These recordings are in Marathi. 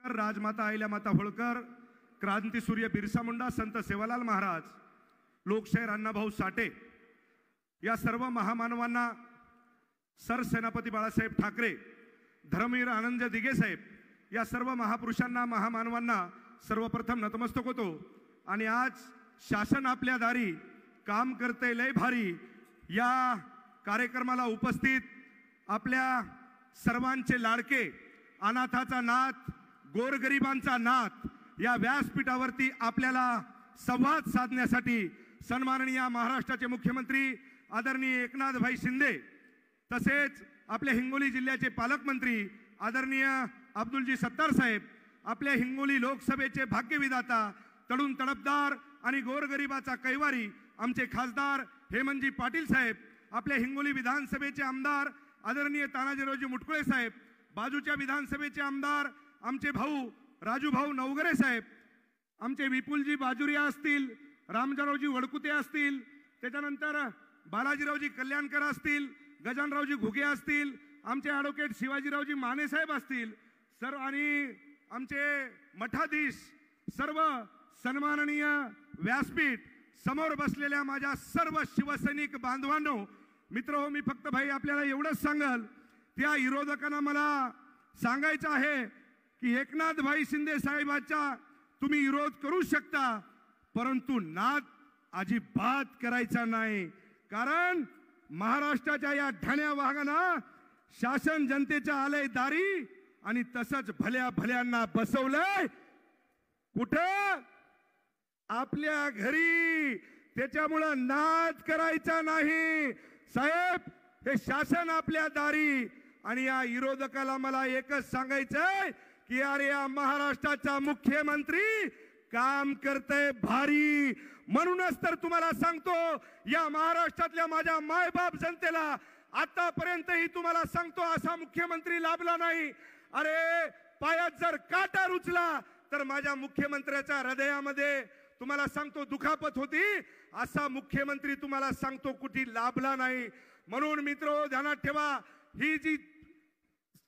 राजमाता अहिल्यामाता होळकर, क्रांतीसूर्य बिरसा मुंडा, संत सेवालाल महाराज, लोकशाहीर अण्णाभाऊ साठे या सर्व महामानवांना, सरसेनापती बाळासाहेब ठाकरे, धर्मवीर आनंद दिघे साहेब या सर्व महापुरुषांना, महामानवांना सर्वप्रथम नतमस्तक होतो। आणि आज शासन आपल्या दारी काम करते लय भारी या कार्यक्रमाला उपस्थित आपल्या सर्वांचे लाडके, अनाथाचा नाथ, गोरगरिबांचा नाथ या व्यासपीठावरती आपल्याला संवाद साधण्यासाठी सन्माननीय महाराष्ट्राचे मुख्यमंत्री आदरणीय एकनाथभाई शिंदे, तसेच आपल्या हिंगोली जिल्ह्याचे पालकमंत्री आदरणीय अब्दुलजी सत्तार साहेब, आपल्या हिंगोली लोकसभेचे भाग्यविधाता, तडून तडपदार आणि गोरगरिबाचा कैवारी आमचे खासदार हेमंतजी पाटील साहेब, आपल्या हिंगोली विधानसभेचे आमदार आदरणीय तानाजीरावजी मुटकुळे साहेब, बाजूच्या विधानसभेचे आमदार आमचे भाऊ राजूभाऊ नवगरे साहेब, आमचे विपुलजी बाजुरिया असतील, रामजारावजी वडकुते असतील, त्याच्यानंतर बालाजीरावजी कल्याणकर असतील, गजानरावजी घुगे असतील, आमचे ॲडव्होकेट शिवाजीरावजी माने साहेब असतील, सर्व आणि आमचे मठाधीश, सर्व सन्माननीय व्यासपीठ समोर बसलेल्या माझ्या सर्व शिवसैनिक बांधवांनो, मित्रहो, मी फक्त भाई आपल्याला एवढंच सांगल, त्या विरोधकांना मला सांगायचं आहे की एकनाथभाई शिंदे साहेबांचा तुम्ही विरोध करू शकता, परंतु नाद अजिबात करायचा नाही। कारण महाराष्ट्राच्या या ठाण्या वाघांना शासन जनतेच्या आलंय दारी आणि तसंच भल्या भल्यांना बसवलंय कुठं? आपल्या घरी। त्याच्यामुळे नाद करायचा नाही साहेब, हे शासन आपल्या दारी। आणि या विरोधकाला मला एकच सांगायचंय की अरे या महाराष्ट्राचा मुख्यमंत्री काम करते भारी। म्हणूनच तर तुम्हाला सांगतो, या महाराष्ट्रातल्या माझ्या मायबाप जनतेला आतापर्यंतही तुम्हाला सांगतो असा मुख्यमंत्री लाभला नाही। अरे पायात जर काटा रुचला तर माझ्या मुख्यमंत्र्याच्या हृदयामध्ये तुम्हाला सांगतो दुखापत होती, असा मुख्यमंत्री तुम्हाला सांगतो कुठे लाभला नाही। म्हणून मित्रो ध्यानात ठेवा, ही जी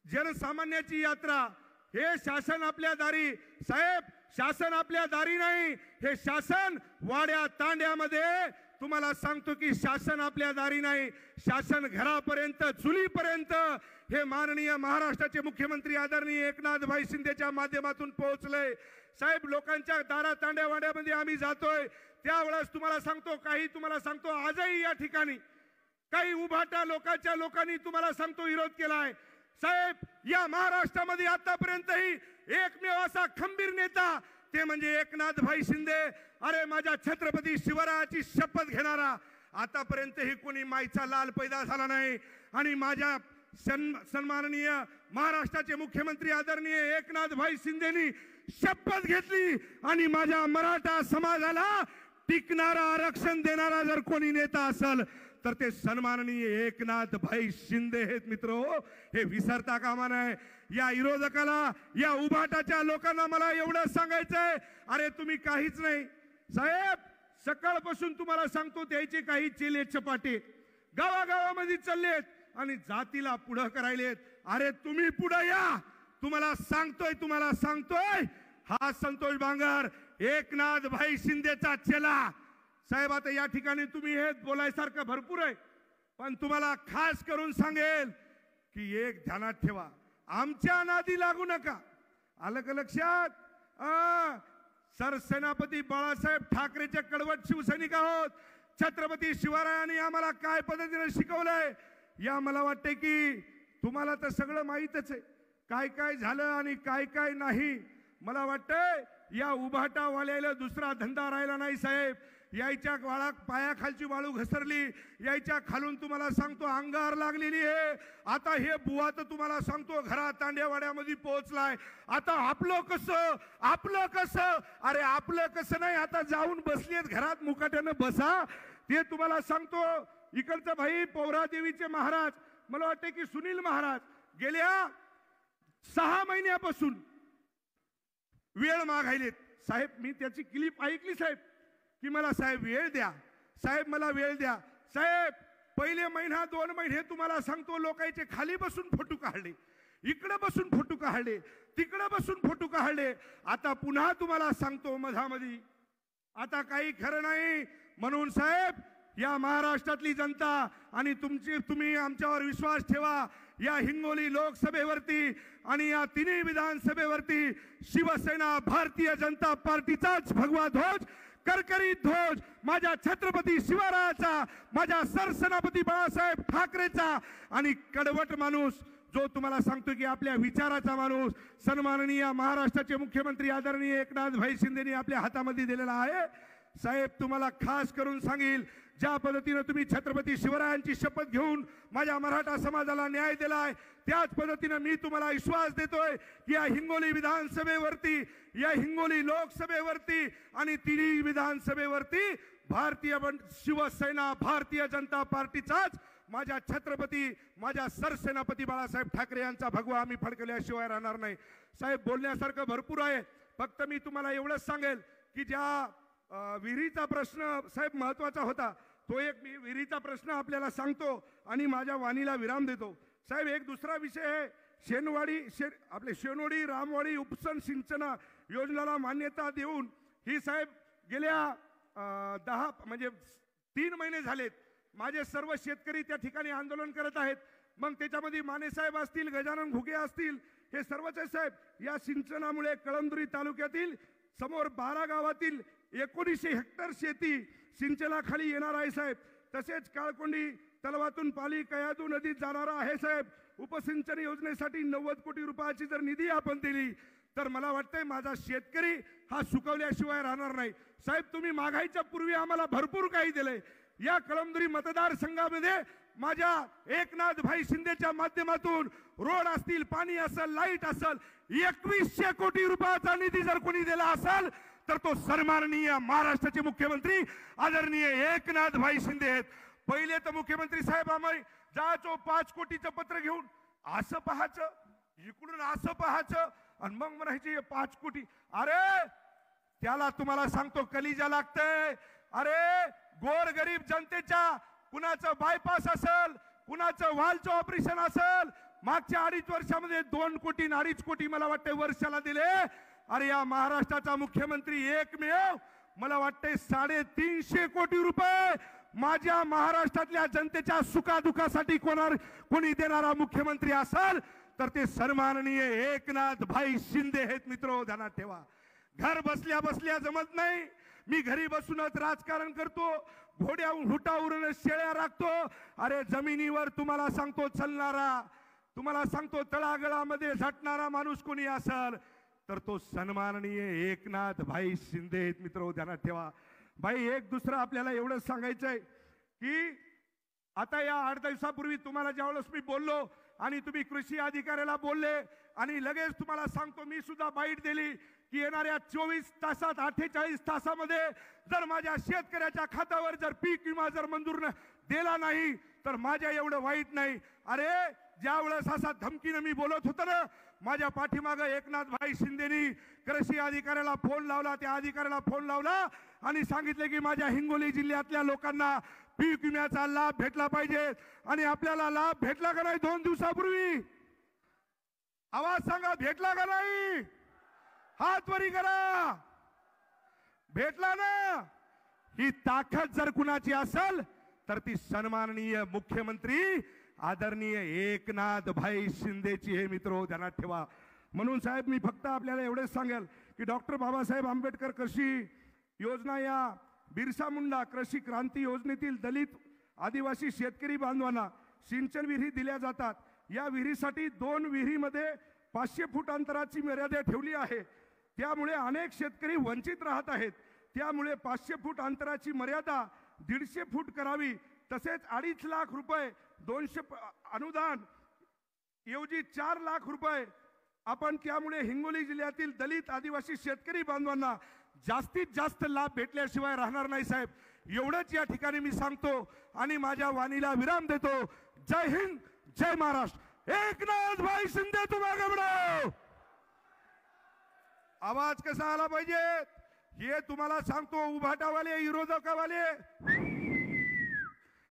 जनसामान्याची यात्रा, हे शासन आपल्या दारी। साहेब, शासन आपल्या दारी नाही, हे शासन वाड्या तांड्यामध्ये तुम्हाला सांगतो की शासन आपल्या दारी नाही, शासन घरापर्यंत, चुलीपर्यंत हे माननीय महाराष्ट्राचे मुख्यमंत्री आदरणीय एकनाथभाई शिंदेच्या माध्यमातून पोहोचले। साहेब, लोकांच्या दारा तांड्या वाड्यामध्ये आम्ही जातोय, त्यावेळेस तुम्हाला सांगतो, काही तुम्हाला सांगतो आजही या ठिकाणी काही उभाटा लोकांनी तुम्हाला सांगतो विरोध केलाय। साहेब, या महाराष्ट्रामध्ये आतापर्यंतही एकमेव असा खंबीर नेता ते म्हणजे एकनाथभाई शिंदे। अरे माझ्या छत्रपती शिवरायाची शपथ घेणारा आतापर्यंतही कोणी माईचा लाल पैदा झाला नाही। आणि माझ्या सन्माननीय महाराष्ट्राचे मुख्यमंत्री आदरणीय एकनाथभाई शिंदेनी शपथ घेतली आणि माझ्या मराठा समाजाला टिकणारा, आरक्षण देणारा जर कोणी नेता असेल तर ते सन्माननीय एकनाथभाई शिंदे आहेत। मित्रो, हे विसरता कामा नये। या विरोधकाला, या उभाटाच्या लोकांना मला एवढं सांगायचंय, अरे तुम्ही काहीच नाही साहेब। सकाळपासून तुम्हाला सांगतो त्याचे काही चेले चपाटे गावागावामध्ये चाललेत आणि जातीला पुढं करायलेत। अरे तुम्ही पुढे या, तुम्हाला सांगतोय हा संतोष बांगर, एकनाथभाई शिंदेचा चेला। साहेब, आता या ठिकाणी तुम्ही हे बोलायसारखं भरपूर आहे, पण तुम्हाला खास करून सांगेल की एक ध्यानात ठेवा, आमच्या नादी लागू नका। आलं का लक्षात? सरसेनापती बाळासाहेब ठाकरेचे कडवट शिवसैनिक आहोत। छत्रपती शिवरायांनी आम्हाला काय पद्धतीने शिकवलंय या मला वाटते की तुम्हाला तर सगळं माहीतच आहे, काय काय झालं आणि काय काय नाही। मला वाटतंय या उभाटावाल्याला दुसरा धंदा राहिला नाही साहेब। यायच्या पायाखालची वाळू घसरली, यायच्या खालून तुम्हाला सांगतो अंगार लागलेली आहे। आता हे बुवा तर तुम्हाला सांगतो घरात तांड्यावाड्यामध्ये पोहोचलाय। आता आपलं कसं? अरे आपलं कसं नाही, आता जाऊन बसलेत घरात, मुकाट्यानं बसा। ते तुम्हाला सांगतो इकडचं भाई पौरादेवीचे महाराज, मला वाटतं की सुनील महाराज, गेल्या 6 महिन्यापासून वेळ मागायलेत साहेब। मी त्याची क्लिप ऐकली साहेब की मला साहेब वेळ द्या, साहेब मला वेळ द्या। साहेब, पहिले महिना 2 महिने तुम्हाला सांगतो लोकांचे खाली बसून फोटो काढले, इकडे बसून फोटो काढले, तिकडे बसून फोटो काढले. आता पुन्हा तुम्हाला सांगतो मधामध्ये आता काही खरं नाही. म्हणून साहेब, या महाराष्ट्रातली जनता आणि तुम्ही आमच्यावर विश्वास ठेवा. या हिंगोली लोकसभेवरती आणि या तिन्ही विधानसभेवरती शिवसेना भारतीय जनता पार्टीचाच भगवा ध्वज, करकरीत ध्वज माझ्या छत्रपती शिवरायाचा, माझ्या सरसेनापती बाळासाहेब ठाकरेचा आणि कडवट माणूस जो तुम्हाला सांगतो की आपल्या विचाराचा माणूस सन्माननीय महाराष्ट्राचे मुख्यमंत्री आदरणीय एकनाथ भाई शिंदेनी आपल्या हातामध्ये दिलेला आहे. साहेब, तुम्हाला खास करून सांगेल, ज्या पद्धतीने तुम्ही छत्रपती शिवरायांची शपथ घेऊन माझ्या मराठा समाजाला न्याय दिलाय, त्याच पद्धतीने मी तुम्हाला विश्वास देतोय की या हिंगोली विधानसभेवरती, या हिंगोली लोकसभेवरती आणि तिन्ही विधानसभेवरती भारतीय शिवसेना भारतीय जनता पार्टीचाच माझ्या छत्रपती, माझ्या सरसेनापती बाळासाहेब ठाकरे यांचा भगवा आम्ही फडकल्याशिवाय राहणार नाही. साहेब, बोलण्यासारखं भरपूर आहे. फक्त मी तुम्हाला एवढंच सांगेल की ज्या विहिरीचा प्रश्न साहेब महत्वाचा होता, तो एक मी विहिरीचा प्रश्न आपल्याला सांगतो आणि माझ्या वाणीला विराम देतो. साहेब, एक दुसरा विषय आहे. आपले शेनोडी रामवाडी उपसन सिंचन योजनेला मान्यता देऊन ही साहेब गेल्या 3 महिने झालेत माझे सर्व शेतकरी त्या ठिकाणी आंदोलन करत आहेत. मग त्याच्यामध्ये माने साहेब असतील, गजानन घुगे असतील, हे सर्वच साहेब या सिंचनामुळे कळमनुरी तालुक्यातील समोर 12 गावातील 1900 हेक्टर शेती सिंचनाखाली येणार आहे साहेब. तसेच काळकोंडी तलावातून पाली कयादू नदीत जाणारा आहे साहेब. उपसिंचन योजनेसाठी 90 कोटी रुपयाची जर निधी आपण दिली तर मला वाटतंय माझा शेतकरी हा सुकवल्याशिवाय राहणार नाही. साहेब, तुम्ही मागायच्या पूर्वी आम्हाला भरपूर काही दिलंय. या कळमनुरी मतदारसंघामध्ये माझ्या एकनाथ भाई शिंदेच्या माध्यमातून रोड असतील, पाणी असेल, लाईट असेल, 2100 कोटी रुपयाचा निधी जर कोणी दिला असेल तर तो सन्माननीय महाराष्ट्राचे मुख्यमंत्री आदरणीय एकनाथ भाई शिंदे आहेत. पहिले तर मुख्यमंत्री साहेब आम्ही जायचो 5 कोटीचं पत्र घेऊन, असं पाहायचं, इकडून असं पाहायचं आणि मग म्हणायचे 5 कोटी. अरे त्याला तुम्हाला सांगतो कलिजा लागतंय. अरे गोरगरीब जनतेच्या कुणाचं बायपास असेल, कुणाचं वालचं ऑपरेशन असेल, मागच्या 2.5 वर्षामध्ये 2 कोटी 2.5 कोटी मला वाटते वर्षाला दिले. अरे या महाराष्ट्राचा मुख्यमंत्री एकमेव मला वाटते 350 कोटी रुपये माझ्या महाराष्ट्रातल्या जनतेच्या सुखादुखासाठी कोणी देणारा मुख्यमंत्री असेल तर ते सन्माननीय एकनाथ भाई शिंदे आहेत. मित्रो, ध्यानात ठेवा. घर बसल्या बसल्या जमत नाही. मी घरी बसूनच राजकारण करतो, घोड्याहून हुटावरून शेळ्या राखतो. अरे जमिनीवर तुम्हाला सांगतो चालणारा, तुम्हाला सांगतो तळागळामध्ये झटणारा माणूस कोणी असेल तर तो सन्माननीय एकनाथ भाई शिंदे आहेत. मित्रो, ध्यानात ठेवा. भाई, एक दुसरं आपल्याला एवढंच सांगायचंय की आता या 8 दिवसापूर्वी तुम्हाला ज्यावेळेस मी बोललो आणि तुम्ही कृषी अधिकाऱ्याला बोलले आणि लगेच तुम्हाला सांगतो मी सुद्धा बाईट दिली की येणाऱ्या 24 तासात 48 तासामध्ये जर माझ्या शेतकऱ्याच्या खात्यावर जर पीक विमा जर मंजूर दिला नाही तर माझ्या एवढं वाईट नाही. अरे ज्या वेळेस असा धमकीने मी बोलत होतो ना, माझ्या पाठीमागे एकनाथ भाई शिंदेनी कृषी अधिकाऱ्याला फोन लावला, त्या अधिकाऱ्याला फोन लावला आणि सांगितले की माझ्या हिंगोली जिल्ह्यातल्या लोकांना पीक विम्याचा लाभ भेटला पाहिजे. आणि आपल्याला लाभ भेटला का नाही? 2 दिवसापूर्वी आवाज सांगा, भेटला का नाही? हात वरी करा. भेटला ना? ही ताकद जर कुणाची असेल तर ती सन्माननीय मुख्यमंत्री आदरणीय एकनाथ भाई शिंदेची हे. मित्रो, ध्यानात ठेवा. म्हणून साहेब, मी फक्त आपल्याला एवढेच सांगेल की डॉक्टर बाबासाहेब आंबेडकर कृषी योजना, या बिरसा मुंडा कृषी क्रांती योजनेतील दलित आदिवासी शेतकरी बांधवांना सिंचन विहिरी दिल्या जातात. या विहिरीसाठी 2 विहिरीमध्ये 500 फूट अंतराची मर्यादा ठेवली आहे. त्यामुळे अनेक शेतकरी वंचित राहत आहेत. त्यामुळे 500 फूट अंतराची मर्यादा 150 फूट करावी. तसेच 2.5 लाख रुपये 200 अनुदान ऐवजी 4 लाख रुपये आपण त्यामुळे हिंगोली जिल्ह्यातील दलित आदिवासी शेतकरी बांधवांना जास्तीत जास्त लाभ भेटल्याशिवाय राहणार नाही. साहेब, एवढंच या ठिकाणी मी सांगतो आणि माझ्या वाणीला विराम देतो. जय हिंद, जय महाराष्ट्र. एकनाथ भाई शिंदे तुम्हाला बढाओ. आवाज कसा आला पाहिजे हे तुम्हाला सांगतो. उभाटावाले, विरोधकावाले